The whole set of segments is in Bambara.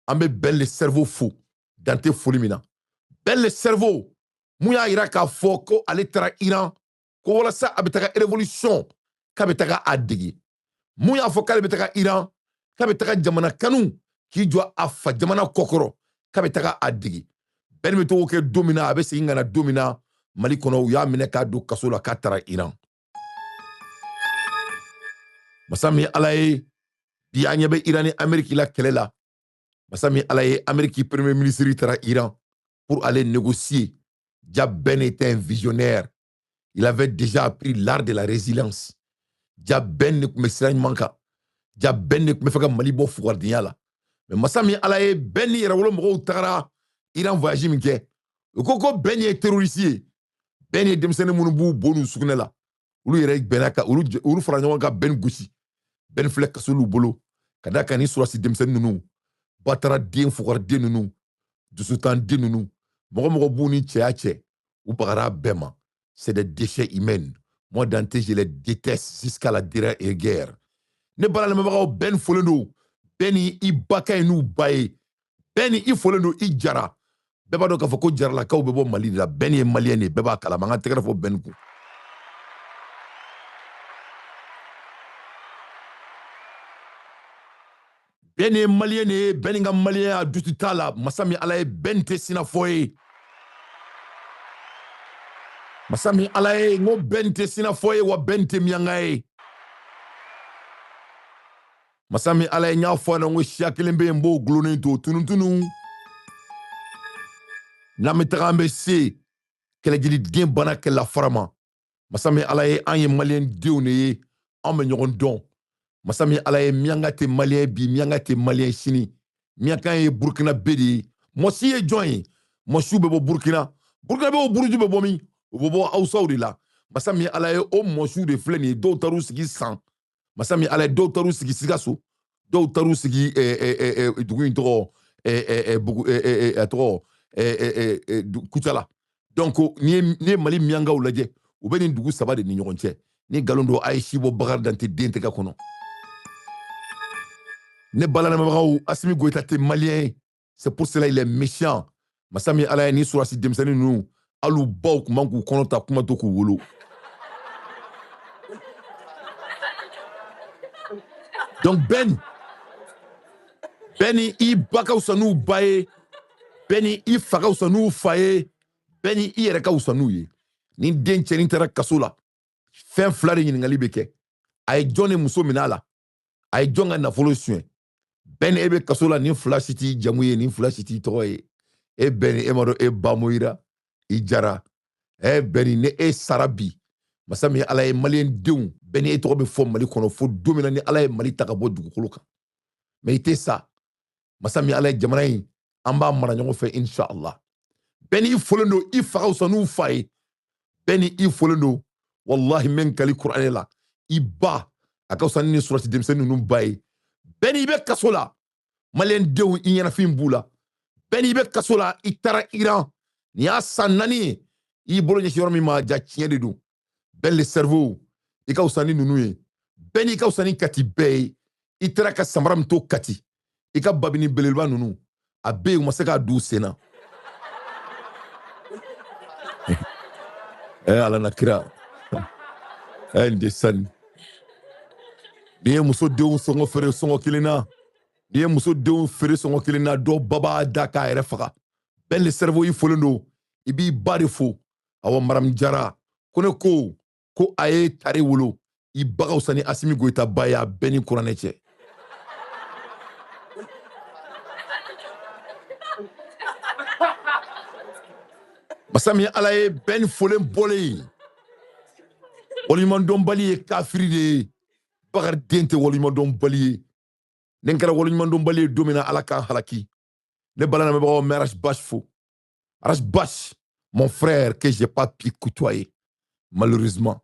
an bɛ bɛn le cerveau fo dante foli min na bɛn le cerveau mun y'a yira k'a fɔ ko ale taara Iran ko walasa a bɛ taga révolution k'a bɛ taga a dege mun y'a fɔ k'ale bɛ taga Iran k'a bɛ taga jamana kanu k'i jɔ a fa jamana kɔkɔrɔ k'a bɛ taga a dege bɛn bɛ to kɛ don min na a bɛ segin ka na don min na Mali kɔnɔ u y'a minɛ k'a don kaso la k'a taara Iran masa min Ala ye bi an ɲɛ bɛ Iran ni Amérique la kɛlɛ la masa min Ala ye Amérique premier ministre taara Iran pour aller négocier. Ja Ben était un visionnaire. Il avait déjà appris l'art de la résilience. Ja Ben ne kun bɛ siran ɲuman kan. Ja Ben ne kun bɛ fɛ ka Mali bɔ fugardenya la. Mais masa min Ala ye Ben ni yɛrɛwolo mɔgɔw tagara Iran voyage min kɛ. U ko Ben ye terroriste ye. Ben ye denmisɛnnin minnu b'u bon n'u sugunɛ la. Olu yɛrɛ bɛnna ka olu fara ɲɔgɔn kan Ben gosi. Ben filɛ kaso l'u bolo. Ka d'a kan ni surasi denmisɛnnin ninnu. Batara den fugariden ninnu. Dusutan den ninnu. Mɔgɔ b'u ni cɛya cɛ. Ou bagara bɛɛ c'est des déchets humains. Moi, Dante, je les déteste jusqu'à la dernière guerre. Ne bala lamɛbagaw Ben folen don. Ben i ba ka ɲi n'u ba ye. Ben i folen don i jara. Bɛɛ b'a dɔn k'a fɔ ko jaralakaw bɛ bɔ Mali de la. Ben ye malien de bɛɛ b'a kalama. An ka tɛgɛrɛ fɔ Ben kun. Ben ye malien de ye. Ben ka malien a dusu t'a la. Masa min Ala ye Ben tɛ sinafɔ ye. Masa min Ala ye ngo Ben tɛ sinafɔ ye wa Ben tɛ mianga ye. Masa min Ala ye n y'a fɔ na ngo siya kelen bɛ yen n b'o gulonnen to tunutunu. N'an bɛ taga an bɛ se kɛlɛjiliden bana kɛlɛla fara ma. Masa min Ala ye an ye malien denw de ye an bɛ ɲɔgɔn dɔn. Masa min Ala ye mianga tɛ malien bi mianga tɛ malien sini. Mianga ye Burkina bɛ de ye. Mɔsi ye jɔn ye? Mɔsiw bɛ bɔ Burkina. Burkina bɛ o buruju bɛ bɔ min? U bɛ bɔ Hausaw de la. Masa min Ala ye o mɔsiw de filɛ nin ye dɔw taar'u sigi San. Masa min Ala ye dɔw taar'u sigi Sikaso. Dɔw taar'u sigi dugu in tɔgɔ Kucala. Donc ni ye Mali miyangaw lajɛ u bɛ nin dugu saba de ni ɲɔgɔn cɛ. Ni nkalon don a ye Sibo Bakari Dante den tɛgɛ kɔnɔ. Ne bala lamɛbagaw Asimi Goïta tɛ malien ye. C'est pour cela il est méchant. Masa min Ala ye ni surasi denmisɛnnin ninnu alu baw kun man k'u kɔnɔ ta kuma to k'u wolo. Donc Ben i ba ka wusa n'u ba ye. Ben i fa ka wusa n'u fa ye. Ben i yɛrɛ ka wusa n'u ye. Ni den cɛnin taara kaso la fɛn fila de ɲininkali bɛ kɛ. A ye jɔn de muso minɛ a la? A ye jɔn ka nafolo suɲɛ? Ben e bɛ kaso la nin fila si t'i jamu ye nin fila si t'i tɔgɔ ye. E Ben e ma dɔn e ba moyira i jara. Ben ni e sara bi masa min Ala ye malien denw Ben e tɔgɔ bɛ fɔ Mali kɔnɔ fo don min na ni Ala ye Mali ta ka bɔ dugukolo kan. Mais i tɛ sa. Masa min Ala ye jamana in an b'a mara ɲɔgɔn fɛ inshallah. Ben i folen don i fa ka wusa n'u fa ye. Ben i folen don wallahi men kali Kuranɛ la i ba a ka wusa ni surasi denmisɛnnin ninnu ba ye. Ben i bɛ kaso la malien denw i ɲɛnafin b'u la. Ben i bɛ kaso la i taara Iran ni y'a san 4 ye i bolo ɲɛsin yɔrɔ min ma ja tiɲɛ de don. Ben le cerveau i ka wusa ni ninnu ye. Ben i ka wusa ni Kati bɛɛ ye. I taara ka samara min to Kati i ka babini belebeleba ninnu a bɛ yen u ma se k'a d'u sen na. Ala na kira nin de sani n'i ye muso denw sɔngɔ feere sɔngɔ kelen na n'i ye muso denw feere sɔngɔ kelen na dɔw ba b'a da k'a yɛrɛ faga. Ben le cerveau i folen don i b'i ba de fo awɔ Maramu Jara ko ne ko a ye tare wolo i ba ka wusa ni Asimi Goïta ba ye a bɛɛ ni kuranɛ cɛ. Masa min Ala ye Ben folen bɔlen waliɲumandɔnbali ye kafiri de ye. Bakari den tɛ waliɲumandɔnbali ye. Ne kɛra waliɲumandɔnbali ye don min na Ala k'an halaki. Ne bala lamɛbagaw mɛ Arash Bash fo. Arash Bash mon frère que j'ai pas pu côtoyer malheureusement.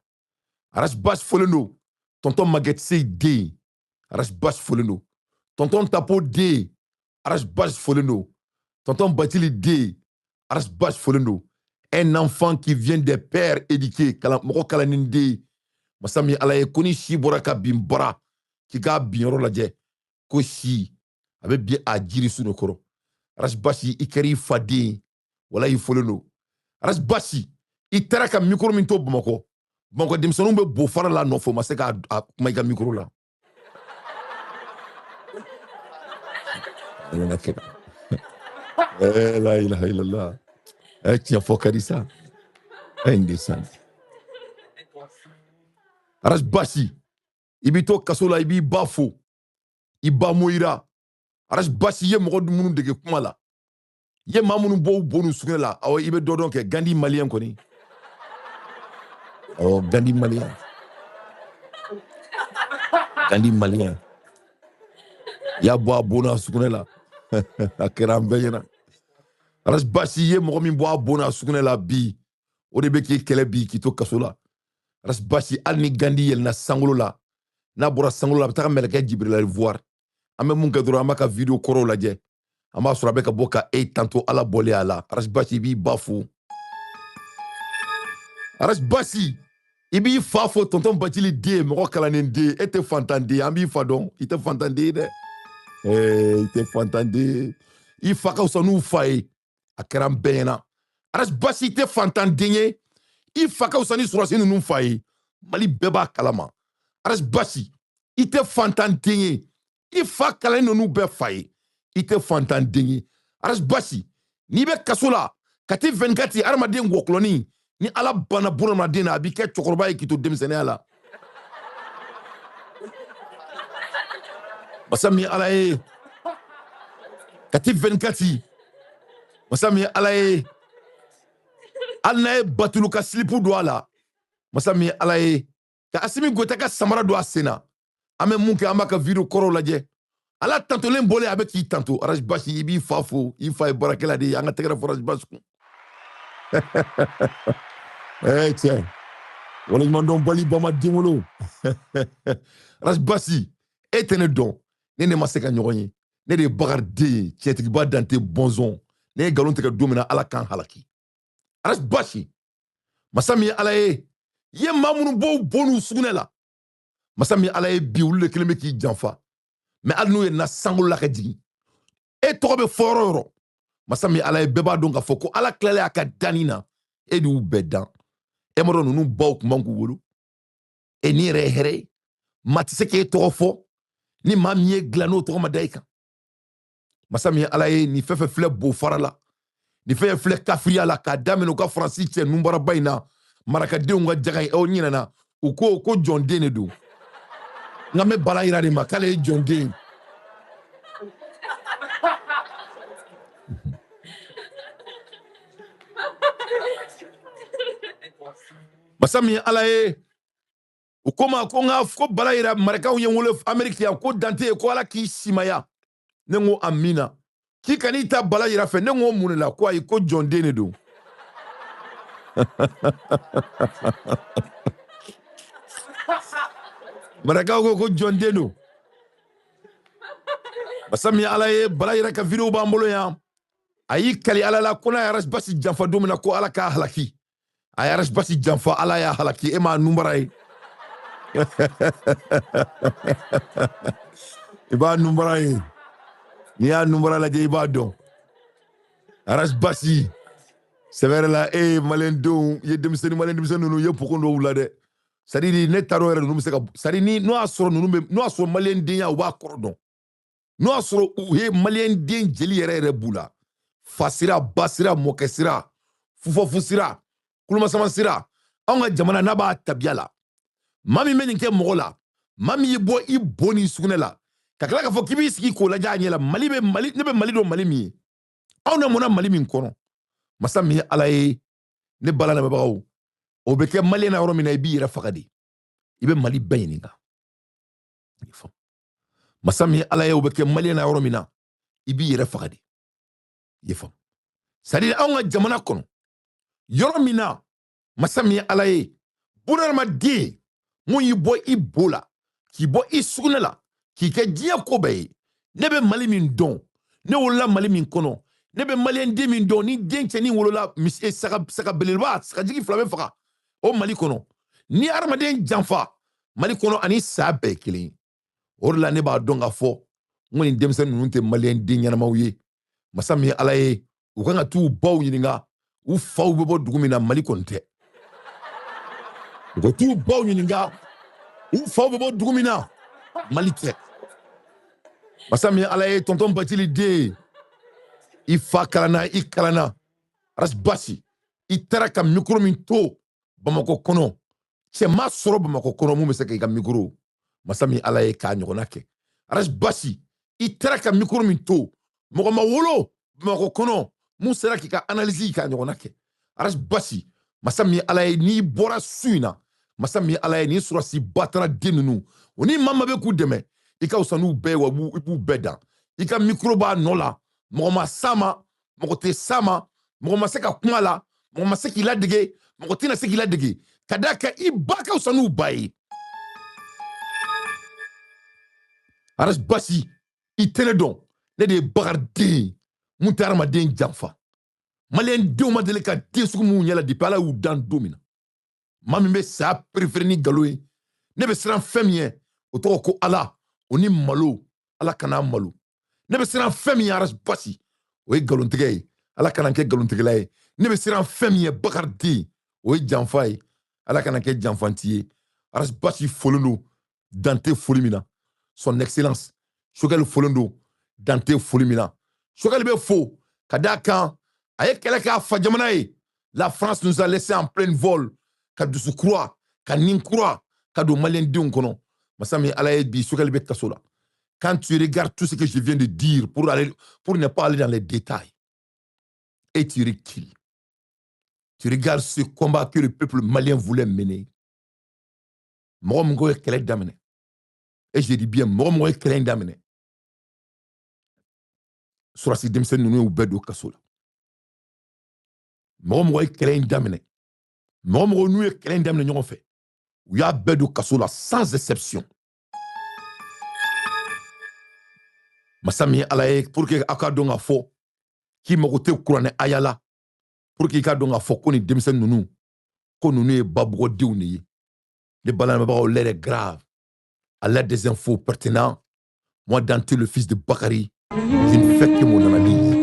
Arash Bash folen don tonton Maguette Sey den. Arash Bash folen don tonton Tapo den. Arash Bash folen don tonton Batili den. Arash Bash folen don. Un enfant qui vient des pères éduqués mɔgɔ kalanin den. Masa min Ala ye ko ni si bɔra ka bin bɔra k'i k'a bin yɔrɔ lajɛ ko si abe bi a jiri sunu koro aras basi ikeri fadi wala i foleno aras basi itara ka micro min to Bamako demsonu be bo fara la no fo ma se ka kuma i ka micro la la ilaha illallah tiens fo kadisa indécent aras basi ibito kasola ibi bafo iba moira aras basi ye mogo munu dege kuma la ye mamunu bo bonu sugela la aw ibe dodon ke gandi malien koni oh gandi malien ya bo abona sugela la akera mbeyena aras basi ye mogo min bo abona sugela la bi o de be ke kele bi ki to kasola aras basi alni gandi yel na sangolo la na bora sangolo la betaka meleke jibril voir ame mun ke doro amaka video koro laje ama sura be ka boka e tanto ala bole ala aras basi bi bafu aras basi ibi fafo tonton batili de mo kalanen de ete fantande ambi fadon ite fantande de ite fantande I faka usanu faye akaram bena aras basi ite fantande I faka usani surasi nunu faye mali beba kalama aras basi ite fantande I fa kala nunu be faye ite fantande aras basi ni be kasola kati 24 armaden wokloni ni ala bana buna madina abi ke chokoroba e kito demsene ala masami ala e kati 24 masami ala e alna e batulu ka slipu do ala masami ala e ka asimi gota ka samara do asena ame munke amaka video koro laje ala tanto len bole abe ki tanto araj bashi ibi fafo ifa e barakela de anga tegara foraj basku tiens wala mandon bali bama dimolo araj basi etene don ne ne maseka nyogonye ne de bagar de chetiki ba dante bonzon ne galon teka domina ala kan halaki araj basi masami ala ye mamunu bo bonu sugunela masami ala ye bi wulle keleme ki janfa mais alnou ye na sangul la ka jigi e togo be fororo masami ala ye beba don ka foko ala klele aka danina e du bedan e moro nunu baw kumanku wolo e ni re here matise ke togo fo ni mamie glano togo madaika masami ala ye ni fefe fle bo farala ni fefe fle kafria la ka dameno ka francis tie numbara bayina maraka de nga jaga o nyina ko John Dene do ngame bala ira de makale John Dene masami ala ye ukoma ko nga ko bala ira maraka ye wole Amerika ko dante ko ala ki simaya nengo amina ki kanita bala ira fe nengo munela ko ay ko John Dene do maraka ko John Dene masami ala ye bala ira ka video ba mbolo ya ayi kali ala la kuna ya ras basi janfa domina ko ala ka halaki ay ras basi janfa ala ya halaki e ma numbaray iba numbaray ni ya numbara la je iba don ras basi severe la malen don ye demseni malen demseni no ye pokondo wula de sadiri ne taro ere no museka sadini no asoro no asoro malen den ya wa korodon no asoro he malen den jeli ere bula fasira basira mokesira fufofusira kuluma samansira anga jamana na ba tabiala mami menin ke mogola mami yibo iboni sugunela kakala ka fo kibi siki ko la janyela mali ne be mali do mali mi awna mona mali min kono masami ala ye ne bala na bagaw o be ke mali na yoro mina ibi yera fakadi ibe mali bayininga masami ala ye o be ke mali na yoro mina ibi yera fakadi yefam sadi awna jamana kono yoro mina masami ala ye bunarma de mun yibo ibola ki bo isugunela ki ke diya ko be ne be mali min don ne wala mali min kono ne be mali ndi min don ni den cheni wolola mis saka belelba saka jigi flabe faka o mali kono ni armaden janfa mali kono ani sabe kilin orla ne ba don ga fo ngoni demsen nunu te malien dinyana mawye masami alaye u kan ka tu baw ɲininga u faw bɛ bɔ dugu min na Mali kɔni tɛ u ka tu baw ɲininga u faw bɛ bɔ dugu min na Mali tɛ masami alaye tonton Batili den i fa kalana i kalana aras basi i taara ka micro min to Bamakɔ kɔnɔ cɛ ma sɔrɔ Bamakɔ kɔnɔ mun bɛ se k'i ka micro masami alaye k'a ɲɔgɔnna kɛ aras basi i taara ka micro min to mɔgɔ ma wolo Bamakɔ kɔnɔ mun sera k'i ka analyse k'a ɲɔgɔnna kɛ aras basi masami alaye n'i bɔra su in na masami alaye n'i sɔrɔsi batara den ninnu o ni maa ma bɛ k'u dɛmɛ i ka fisa n'u bɛɛ ye wa i b'u bɛɛ dan i ka micro b'a nɔ la mɔgɔ ma s'a ma mɔgɔ tɛ s'a ma mɔgɔ ma se ka kuma la mɔgɔ ma se k'i ladege mɔgɔ tɛna se k'i ladege ka d'a kan i ba ka fisa n'u ba ye aras basi i tɛ ne dɔn ne de ye Bakari den ye mun tɛ hadamaden janfa maliyɛn denw ma deli ka den sugu mun ɲɛla depuis Ala y'u dan don min na maa min bɛ saya perefere ni nkalon ye ne bɛ siran fɛn min ye o tɔgɔ ko Ala o ni malo Ala kana malo ne bɛ siran fɛn min ye aras basi o ye nkalontigɛ ye Ala kana kɛ nkalontigɛla ye ne bɛ siran fɛn min ye Bakari den o ye janfa ye Ala kana kɛ janfanti ye aras basi folen don Dante foli min na son excellence Choguel folen don Dante foli min na Choguel bɛ fo ka d'a kan a ye kɛlɛ kɛ a fa jamana ye la France nous a laissé en plein vol ka dusu kura ka nin kura ka don maliyɛn denw kɔnɔ masami Ala ye bi Choguel bɛ kaso la quand tu regardes tout ce que je viens de dire pour ne pas aller dans les détails et tu recules tu regardes ce combat que le peuple malien voulait mener mɔgɔ min ko ye kɛlɛ daminɛ et je dis bien mɔgɔ min ko ye kɛlɛ in daminɛ surasi denmisɛnnin ninnu y'u bɛɛ don kaso la mɔgɔ mɔgɔ ye kɛlɛ in daminɛ mɔgɔ mɔgɔ n'u ye kɛlɛ in daminɛ ɲɔgɔn fɛ u y'a bɛɛ don kaso la sans exception masa min ye Ala ye pour que aw ka dɔn k'a fɔ k'i mago tɛ kuranɛ aya la pour que i ka dɔn k'a fɔ ko nin denmisɛnnin ninnu ko ninnu ye babɔgɔdenw de ye ne balamɛbagaw l'air est grave à l'aide des infos pertinentes moi Dante le fils de Bakari je ne fais que mon analyse